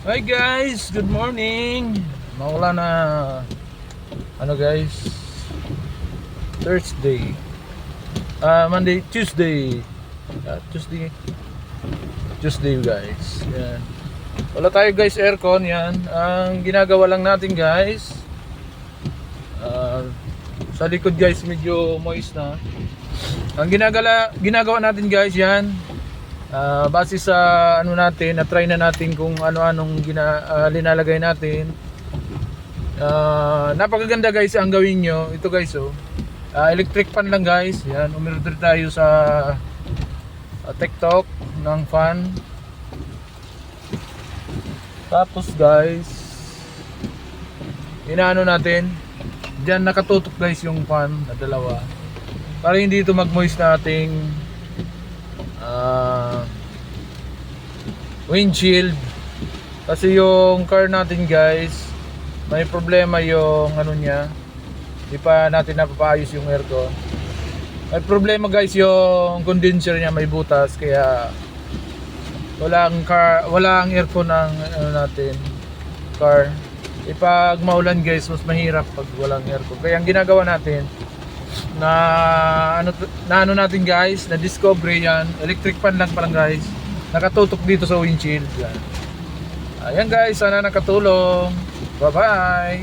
Hi guys, good morning. Maulan na guys, Thursday. Monday, Tuesday. Tuesday guys. Yan. Wala tayo guys aircon yan. Ang ginagawa lang natin guys, sa likod guys medyo moist na. Ang ginagawa natin guys yan. Base sa natin, na-try na natin kung ano-anong linalagay natin. Napakaganda guys ang gawin nyo. Ito guys electric fan lang guys. Yan, umorder tayo sa TikTok ng fan. Tapos guys, inaano natin, diyan nakatutok guys yung fan na dalawa. Para hindi ito mag-moist na ating windshield. Kasi yung car natin guys, may problema yung niya, di pa natin napapaayos yung aircon. May problema guys yung condenser niya, may butas, kaya walang aircon ng natin car. Pag maulan guys, mas mahirap pag walang aircon. Kaya ang ginagawa natin na natin guys, na discover yan, electric fan lang palang guys, nakatutok dito sa windshield yan. Ayan guys, sana nakatulong. Bye bye.